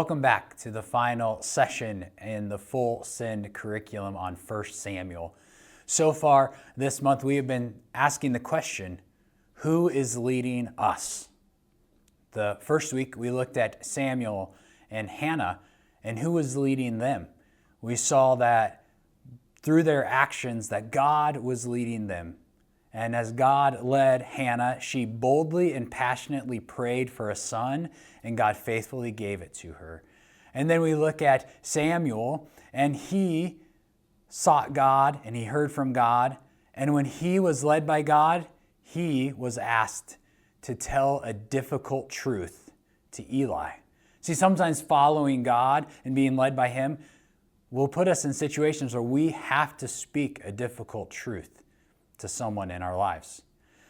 Welcome back to the final session in the Full Send curriculum on 1 Samuel. So far this month we have been asking the question, who is leading us? The first week we looked at Samuel and Hannah and who was leading them. We saw that through their actions that God was leading them. And as God led Hannah, she boldly and passionately prayed for a son, and God faithfully gave it to her. And then we look at Samuel, and he sought God, and he heard from God. And when he was led by God, he was asked to tell a difficult truth to Eli. See, sometimes following God and being led by him will put us in situations where we have to speak a difficult truth to someone in our lives.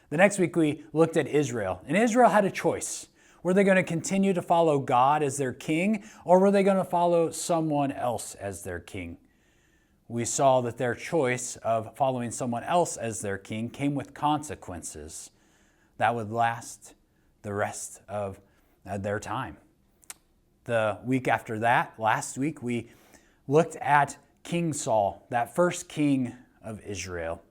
The next week we looked at Israel, and Israel had a choice. Were they going to continue to follow God as their king, or were they going to follow someone else as their king? We saw that their choice of following someone else as their king came with consequences that would last the rest of their time. The week after that, last week, we looked at King Saul, that first king of Israel.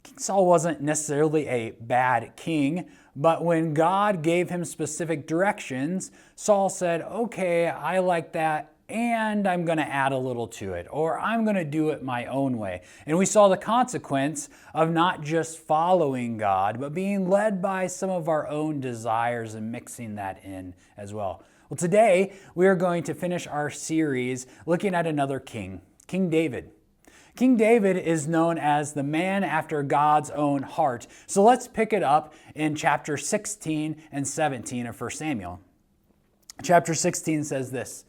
King Saul wasn't necessarily a bad king, but when God gave him specific directions, Saul said, okay, I like that, and I'm going to add a little to it, or I'm going to do it my own way. And we saw the consequence of not just following God, but being led by some of our own desires and mixing that in as well. Well, today we are going to finish our series looking at another king, King David. King David is known as the man after God's own heart. So let's pick it up in chapter 16 and 17 of 1 Samuel. Chapter 16 says this,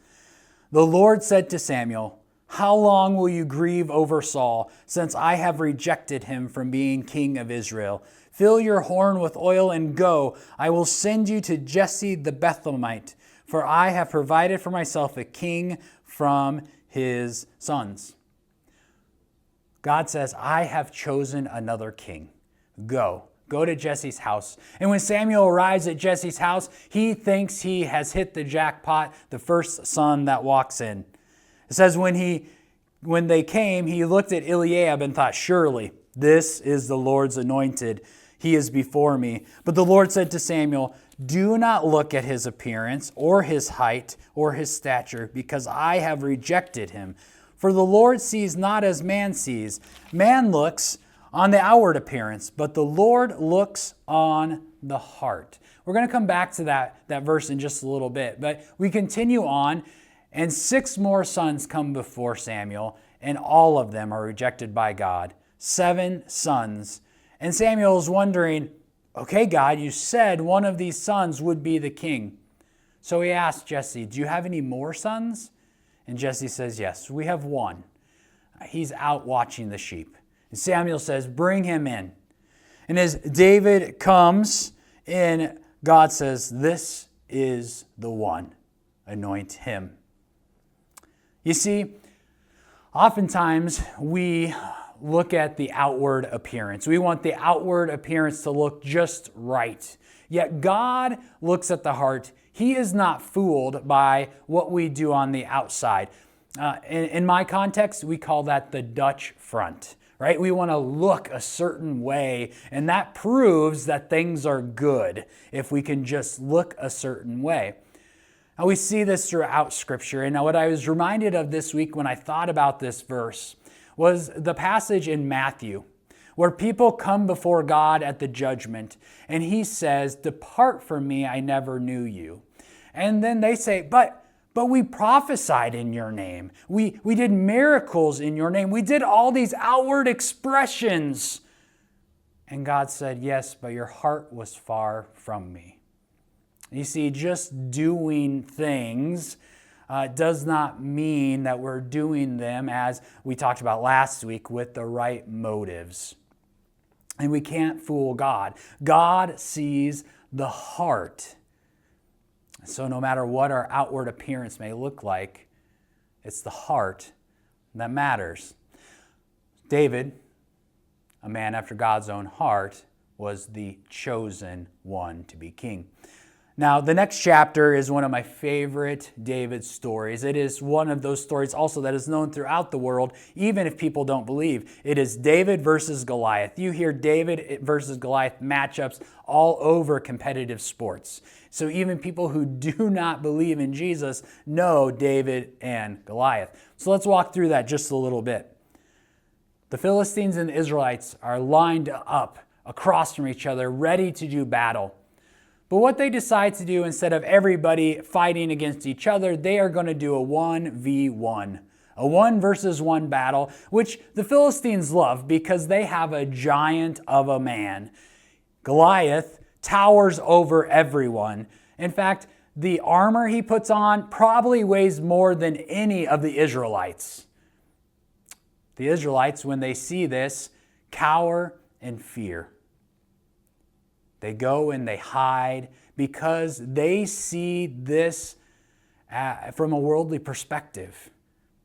"The Lord said to Samuel, 'How long will you grieve over Saul, since I have rejected him from being king of Israel? Fill your horn with oil and go. I will send you to Jesse the Bethlehemite, for I have provided for myself a king from his sons.'" God says, I have chosen another king. Go to Jesse's house. And when Samuel arrives at Jesse's house, he thinks he has hit the jackpot, the first son that walks in. It says when they came, he looked at Eliab and thought, surely this is the Lord's anointed. He is before me. But the Lord said to Samuel, do not look at his appearance or his height or his stature, because I have rejected him. For the Lord sees not as man sees. Man looks on the outward appearance, but the Lord looks on the heart. We're going to come back to that verse in just a little bit, but we continue on, and 6 more sons come before Samuel, and all of them are rejected by God. 7 sons. And Samuel is wondering, okay, God, you said one of these sons would be the king. So he asked Jesse, do you have any more sons? And Jesse says, yes, we have one. He's out watching the sheep. And Samuel says, bring him in. And as David comes in, God says, this is the one. Anoint him. You see, oftentimes we look at the outward appearance. We want the outward appearance to look just right. Yet God looks at the heart. He is not fooled by what we do on the outside. In my context, we call that the Dutch front, right? We want to look a certain way, and that proves that things are good if we can just look a certain way. Now, we see this throughout Scripture, and what I was reminded of this week when I thought about this verse was the passage in Matthew, where people come before God at the judgment, and he says, depart from me, I never knew you. And then they say, but we prophesied in your name. We did miracles in your name. We did all these outward expressions. And God said, yes, but your heart was far from me. You see, just doing things does not mean that we're doing them, as we talked about last week, with the right motives. And we can't fool God. God sees the heart. So no matter what our outward appearance may look like, it's the heart that matters. David, a man after God's own heart, was the chosen one to be king. Now, the next chapter is one of my favorite David stories. It is one of those stories also that is known throughout the world, even if people don't believe. It is David versus Goliath. You hear David versus Goliath matchups all over competitive sports. So even people who do not believe in Jesus know David and Goliath. So let's walk through that just a little bit. The Philistines and the Israelites are lined up across from each other, ready to do battle. But what they decide to do, instead of everybody fighting against each other, they are going to do a 1v1, a 1 versus 1 battle, which the Philistines love because they have a giant of a man. Goliath towers over everyone. In fact, the armor he puts on probably weighs more than any of the Israelites. The Israelites, when they see this, cower in fear. They go and they hide because they see this from a worldly perspective.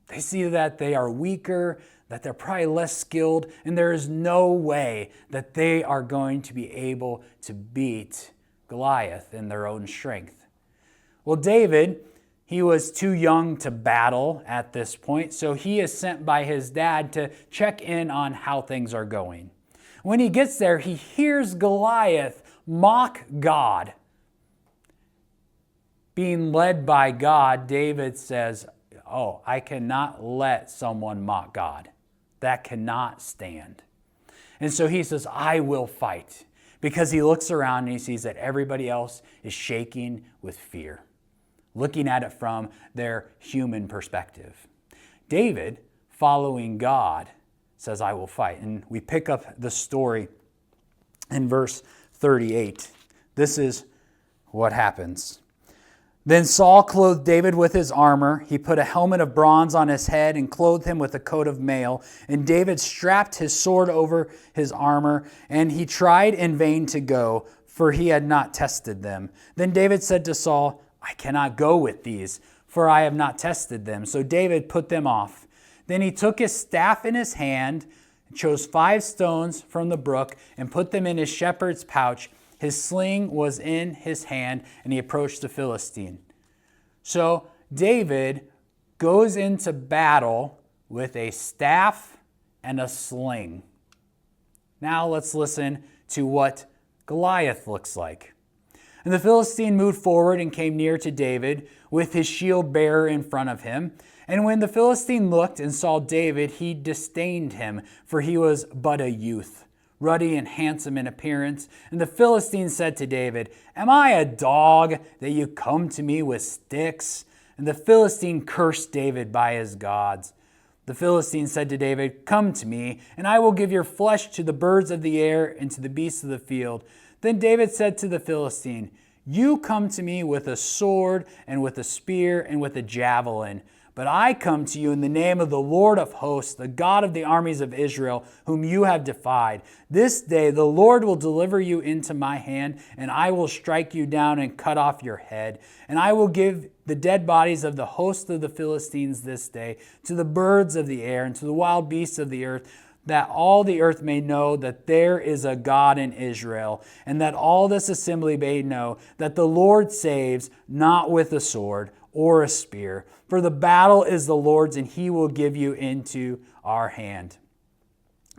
They see that they are weaker, that they're probably less skilled, and there is no way that they are going to be able to beat Goliath in their own strength. Well, David, he was too young to battle at this point, so he is sent by his dad to check in on how things are going. When he gets there, he hears Goliath mock God. Being led by God, David says, "Oh, I cannot let someone mock God. That cannot stand." And so he says, "I will fight," because he looks around and he sees that everybody else is shaking with fear, looking at it from their human perspective. David, following God, says, "I will fight." And we pick up the story in verse 38. This is what happens. Then Saul clothed David with his armor. He put a helmet of bronze on his head and clothed him with a coat of mail. And David strapped his sword over his armor, and he tried in vain to go, for he had not tested them. Then David said to Saul, "I cannot go with these, for I have not tested them." So David put them off. Then he took his staff in his hand, chose 5 stones from the brook, and put them in his shepherd's pouch. His sling was in his hand, and he approached the Philistine. So David goes into battle with a staff and a sling. Now let's listen to what Goliath looks like. And the Philistine moved forward and came near to David with his shield bearer in front of him. And when the Philistine looked and saw David, he disdained him, for he was but a youth, ruddy and handsome in appearance. And the Philistine said to David, "Am I a dog that you come to me with sticks?" And the Philistine cursed David by his gods. The Philistine said to David, "Come to me, and I will give your flesh to the birds of the air and to the beasts of the field." Then David said to the Philistine, "You come to me with a sword and with a spear and with a javelin. But I come to you in the name of the Lord of hosts, the God of the armies of Israel, whom you have defied. This day the Lord will deliver you into my hand, and I will strike you down and cut off your head. And I will give the dead bodies of the host of the Philistines this day to the birds of the air and to the wild beasts of the earth, that all the earth may know that there is a God in Israel, and that all this assembly may know that the Lord saves, not with a sword or a spear. For the battle is the Lord's, and he will give you into our hand."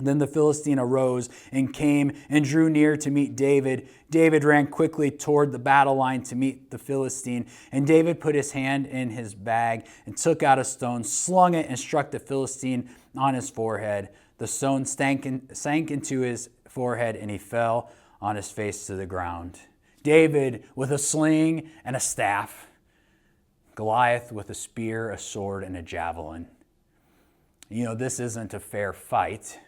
Then the Philistine arose and came and drew near to meet David. David ran quickly toward the battle line to meet the Philistine. And David put his hand in his bag and took out a stone, slung it, and struck the Philistine on his forehead. The stone sank into his forehead, and he fell on his face to the ground. David with a sling and a staff. Goliath with a spear, a sword, and a javelin. You know, this isn't a fair fight,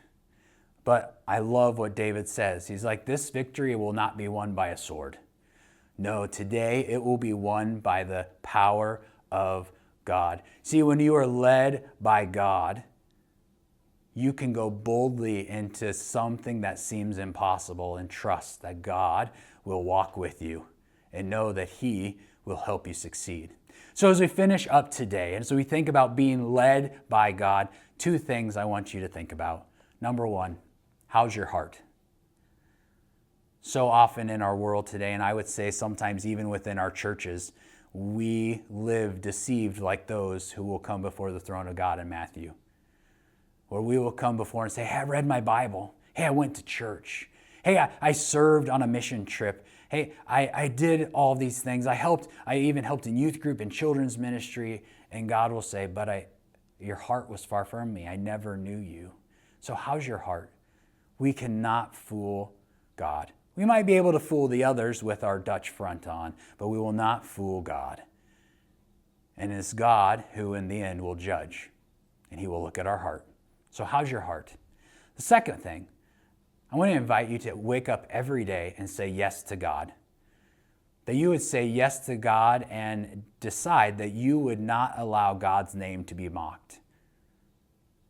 but I love what David says. He's like, this victory will not be won by a sword. No, today it will be won by the power of God. See, when you are led by God, you can go boldly into something that seems impossible and trust that God will walk with you and know that he will help you succeed. So as we finish up today, and so we think about being led by God, 2 things I want you to think about. Number 1, how's your heart? So often in our world today, and I would say sometimes even within our churches, we live deceived like those who will come before the throne of God in Matthew, where we will come before and say, hey, I read my Bible. Hey, I went to church. Hey, I served on a mission trip. Hey, I did all these things. I even helped in youth group and children's ministry. And God will say, but your heart was far from me. I never knew you. So how's your heart? We cannot fool God. We might be able to fool the others with our Dutch front on, but we will not fool God. And it's God who in the end will judge, and he will look at our heart. So how's your heart? The second thing, I want to invite you to wake up every day and say yes to God. That you would say yes to God and decide that you would not allow God's name to be mocked.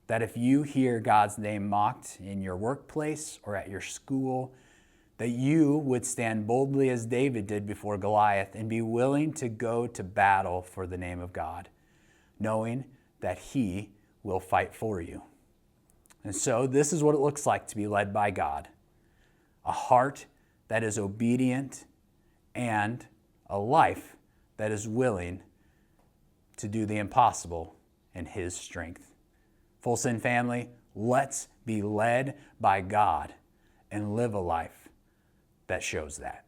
That if you hear God's name mocked in your workplace or at your school, that you would stand boldly as David did before Goliath and be willing to go to battle for the name of God, knowing that he will fight for you. And so this is what it looks like to be led by God. A heart that is obedient and a life that is willing to do the impossible in his strength. Full Send family, let's be led by God and live a life that shows that.